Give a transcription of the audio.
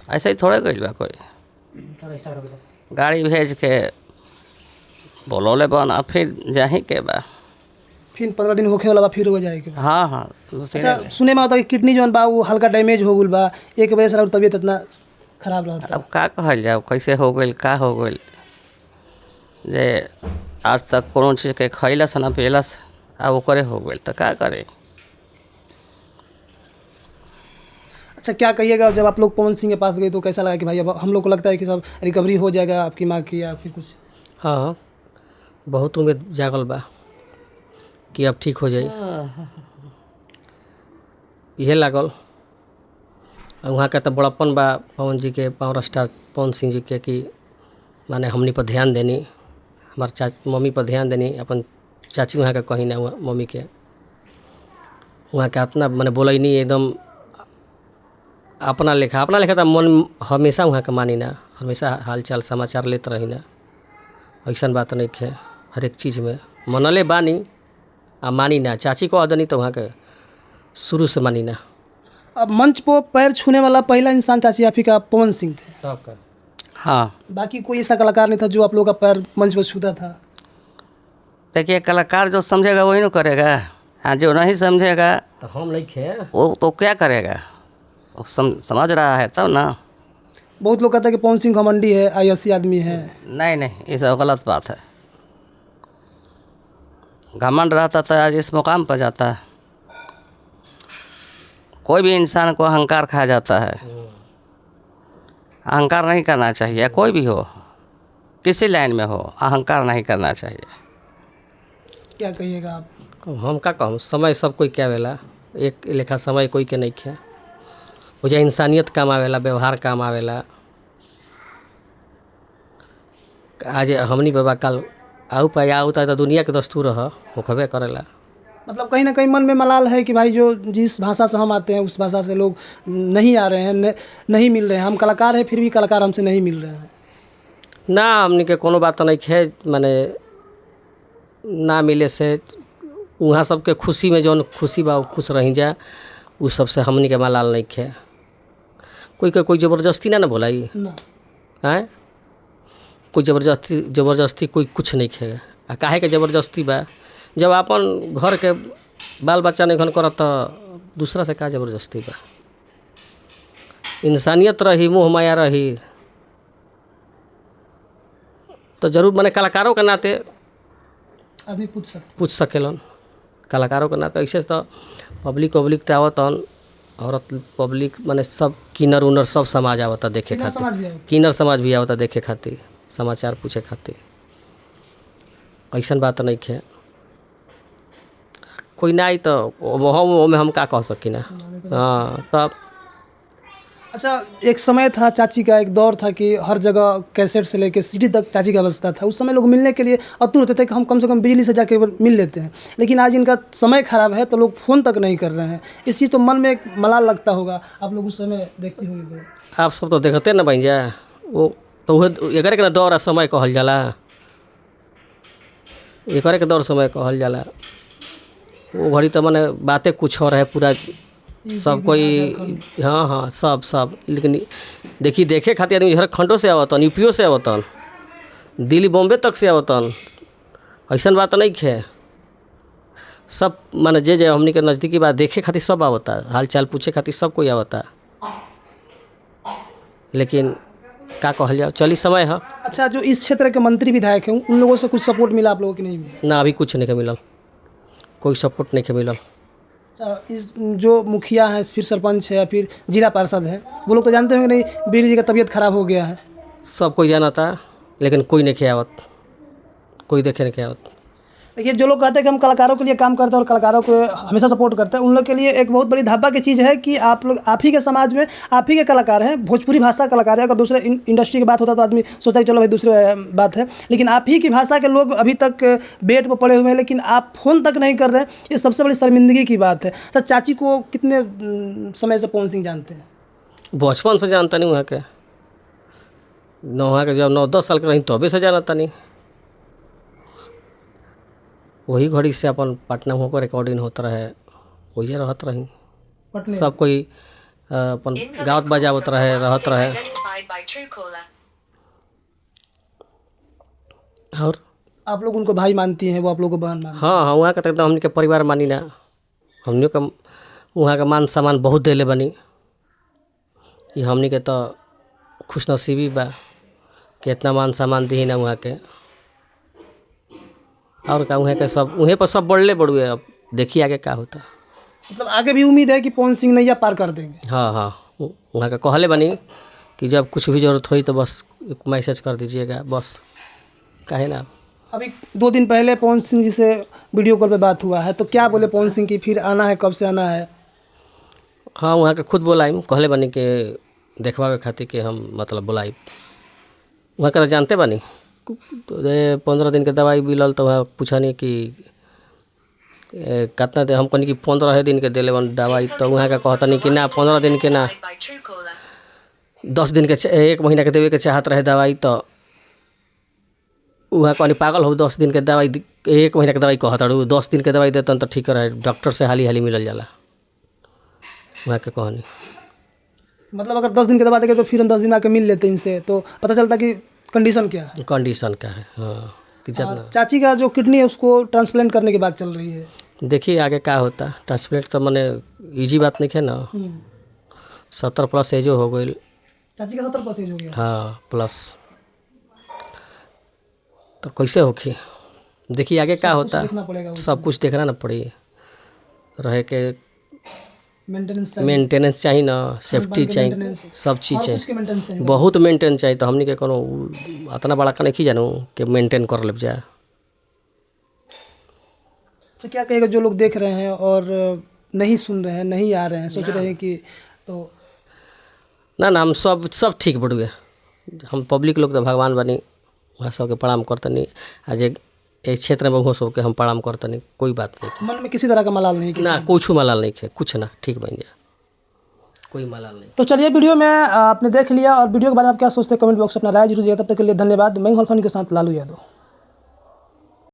ऐसे ही थोड़े गइल बा कोई गाड़ी भेज के बोलौले बना फिर जाही के बा। फिर 15 दिन होखे वाला बा फिर हो जाएगी। हाँ हाँ अच्छा सुने में आता कि किडनी जौन बा वो हल्का डैमेज हो गल बा, एक वजह से और तबीयत इतना खराब रहता। अब का कहल जाओ कैसे हो गइल का हो गइल जे आज तक कोनो चीज़ के खैलस ना पियलस अब ओकरे हो गइल तो का करे। अच्छा क्या कहिएगा जब आप लोग पवन सिंह के पास गए तो कैसा लगा कि भाई अब हम लोग को लगता है कि सब रिकवरी हो जाएगा आपकी माँ की या फिर कुछ? हाँ बहुत उम्मीद जागल बा कि अब ठीक हो जाई, यह लागल। वहाँ के तो बड़प्पन बा पवन जी के, पावर स्टार पवन सिंह जी के, कि माने हमनी पर ध्यान देनी, हमार मम्मी पर ध्यान देनी, अपन चाची वहाँ के कहीं ना मम्मी के वहाँ के इतना मैंने बोला ही नहीं एकदम अपना लेखा तो मन हमेशा वहाँ के मानी ना, हमेशा हाल चाल समाचार लेते रही ना, ऐसा बात नहीं है। हर एक चीज़ में मनले बानी आ मानी ना, चाची को अदनी तो वहाँ के शुरू से मानी ना। अब मंच पर पैर छूने वाला पहला इंसान चाची आप ही का पवन सिंह थे। सबका हाँ बाकी कोई ऐसा कलाकार नहीं था जो आप लोगों का पैर मंच पर छूता था। देखिए कलाकार जो समझेगा वही ना करेगा, हाँ जो नहीं समझेगा तो हम नहीं खे वो तो क्या करेगा, वो समझ रहा है तब ना। बहुत लोग कहते हैं कि पवन सिंह घमंडी है, आयसी आदमी है। नहीं नहीं ये सब गलत बात है। घमंड रहता तो आज इस मुकाम पर जाता है। कोई भी इंसान को अहंकार खा जाता है, अहंकार नहीं करना चाहिए। कोई भी हो किसी लाइन में हो अहंकार नहीं करना चाहिए। क्या कहिएगा आप? हम का कहूँ, समय सब कोई क्या वेला, एक लेखा समय कोई के नहीं खे। वो जो इंसानियत काम आवेला, व्यवहार काम आवेला। आज हमनी बाबा कल आऊ पाया होता है तो दुनिया के दस्तूर होखबे करेला। मतलब कहीं ना कहीं मन में मलाल है कि भाई जो जिस भाषा से हम आते हैं उस भाषा से लोग नहीं आ रहे हैं, नहीं मिल रहे हैं। हम कलाकार हैं फिर भी कलाकार हमसे नहीं मिल रहे हैं ना। हमनी के कोनो बात नहीं खे, माने ना मिले से वहाँ सबके खुशी में जौन खुशी बा खुश रही जा, उस सबसे हमनी के मलाल नहीं खे। कोई ज़बरदस्ती ना बोलाई ना। हैं, कोई ज़बरदस्ती कोई कुछ नहीं खे। आ काहे के ज़बरदस्ती बा, जब अपन घर के बाल बच्चा नहीं घन करत तो दूसरा से का ज़बरदस्ती बा। इंसानियत रही, मोह माया रही तो जरूर माने कलाकारों के नाते आदमी पूछ सकेलन। कलाकारों के नाते ऐसे तो पब्लिक तो आवतन, औरत पब्लिक माने सब किनर उनर सब समाज आवता देखे खातिर, किनर समाज भी आवता देखे खातिर, समाचार पूछे खातिर। ऐसा बात नहीं है। कोई ना आई तो हम का कह सकी ना। हाँ तब अच्छा एक समय था, चाची का एक दौर था कि हर जगह कैसेट से लेके सीडी तक चाची का बजता था। उस समय लोग मिलने के लिए आतुर होते थे कि हम कम से कम बिजली से जाके मिल लेते हैं। लेकिन आज इनका समय खराब है तो लोग फ़ोन तक नहीं कर रहे हैं। इस चीज़ तो मन में एक मलाल लगता होगा, आप लोग उस समय देखती होंगी तो। आप सब तो देखते ना बन जाए, वो तो एक के दौर समय कहल जाला, एक के दौर समय कहल जाला। वो घड़ी तो मैंने बातें कुछ और है पूरा सब कोई। हाँ सब लेकिन देखी देखे खातिर आदमी झारखंडों से आवतन, यूपीओ से आवतन, दिल्ली बॉम्बे तक से आवतन। ऐसा बात नहीं है। सब माने जे हमनी के नज़दीकी बात देखे खातिर सब आवता, हाल चाल पूछे खातिर सब कोई आवता। लेकिन का कहल जाओ, चली समय है। अच्छा जो इस क्षेत्र के मंत्री विधायक हैं उन लोगों से कुछ सपोर्ट मिला आप लोगों की नहीं मिला? ना अभी कुछ नहीं के मिलल, कोई सपोर्ट नहीं के मिलल। इस जो मुखिया हैं फिर सरपंच है या फिर जिला पार्षद है वो लोग तो जानते होंगे नहीं बिजली जी का तबीयत खराब हो गया है। सब कोई जाना था लेकिन कोई नहीं आवत, कोई देखे नहीं आवत। देखिए जो लोग कहते हैं कि हम कलाकारों के लिए काम करते हैं और कलाकारों को हमेशा सपोर्ट करते हैं, उन लोग के लिए एक बहुत बड़ी धापा की चीज़ है कि आप लोग आप ही के समाज में आप ही के कलाकार हैं, भोजपुरी भाषा कलाकार है। अगर दूसरे इंडस्ट्री की बात होता तो आदमी सोचता है कि चलो भाई दूसरी बात है, लेकिन आप ही की भाषा के लोग अभी तक बेड पर पड़े हुए हैं लेकिन आप फ़ोन तक नहीं कर रहे हैं। ये सबसे बड़ी शर्मिंदगी की बात है। सर चाची को कितने समय से पवन सिंह जानते हैं? बचपन से जानता नहीं वहाँ के, वहाँ के जब 9-10 साल के रही तबे से जानता नहीं। वही घड़ी से अपन पटना होकर रिकॉर्डिंग होता रहे, वही रहत रही सब कोई। अपन गाँव बजावत रहे रहत रहे। और आप लोग उनको भाई मानती हैं, वो आप लोग को बहन मानती हाँ हाँ, वहाँ का तो एकदम हमने के परिवार मानी ना। हमने का वहाँ का मान सम्मान बहुत देले बनी कि हमने के तो खुशनसीबी बा कि इतना मान सम्मान दी ना वहाँ के। और का वहाँ के सब वहीं पर सब बढ़ले बढ़ुए। अब देखिए आगे क्या होता। मतलब आगे भी उम्मीद है कि पवन सिंह नैया पार कर देंगे। हाँ हाँ, वहाँ का कहले बनी कि जब कुछ भी ज़रूरत हुई तो बस एक मैसेज कर दीजिएगा, बस काहे ना। अभी 2 दिन पहले पवन सिंह जी से वीडियो कॉल पे बात हुआ है, तो क्या बोले पवन सिंह की फिर आना है, कब से आना है? हाँ, वहाँ के खुद बोलाई कहले बनी कि देखवावे खातिर कि हम मतलब बोलाई। वहाँ का तो जानते बनी 15 दिन के दवाई मिलल तो वहाँ पूछनी कि कितना दे, हम कहनी कि 15 दिन के दिले बन दवाई। तो वहाँ का कहतनी कि ना 15 दिन के ना 10 दिन के 1 महीना के देवे के चाहत रहे दवाई। तो वहाँ कहनी पागल हो, 10 दिन के दवाई 1 महीना के दवाई कहत रहू, 10 दिन के दवाई देतन तो ठीक रहे। डॉक्टर से हाली हाली मिलल जाला वहाँ के कहनी। मतलब अगर 10 दिन के दवा देंगे तो फिर हम 10 दिन आके मिल लेते हैं इनसे, तो पता चलता कि कंडीशन क्या है। कंडीशन का है हाँ कि जितना चाची का जो किडनी है उसको ट्रांसप्लांट करने की बात चल रही है। देखिए आगे क्या होता। ट्रांसप्लांट तो मैंने इजी बात नहीं है ना। 70+ एजो हो गई। चाची का 70+ एज हो गया। हाँ प्लस, तो कैसे होखी। देखिए आगे क्या होता। देखना पड़ेगा, सब कुछ देखना ना पड़ी। रहे के मेंटेनेंस मेंटेनेंस चाहिए ना, सेफ्टी चाहिए, maintenance, सब चीज़ और उसके मेंटेनेंस चाहिए, बहुत मेंटेन चाहिए। तो हमने के कोनो इतना बड़ा का नहीं जानू कि मेंटेन कर ले जाए। तो क्या कहेगा जो लोग देख रहे हैं और नहीं सुन रहे हैं, नहीं आ रहे हैं, सोच रहे हैं कि तो ना हम सब ठीक बढ़ुए। हम पब्लिक लोग तो भगवान बनी, वहाँ सबके प्रणाम करतनी। आज एक क्षेत्र में बहु सबके हम प्रणाम करतनी, कोई बात नहीं मन में किसी तरह का मलाल नहीं ना, कुछ मलाल नहीं है, कुछ ना, ठीक बन जाए, कोई मलाल नहीं। तो चलिए वीडियो में आपने देख लिया, और वीडियो के बारे में आप क्या सोचते हैं कमेंट बॉक्स में अपना राय जरूर दीजिएगा। तब तक के लिए धन्यवाद। मैं हूं अल्फानी के साथ लालू यादव।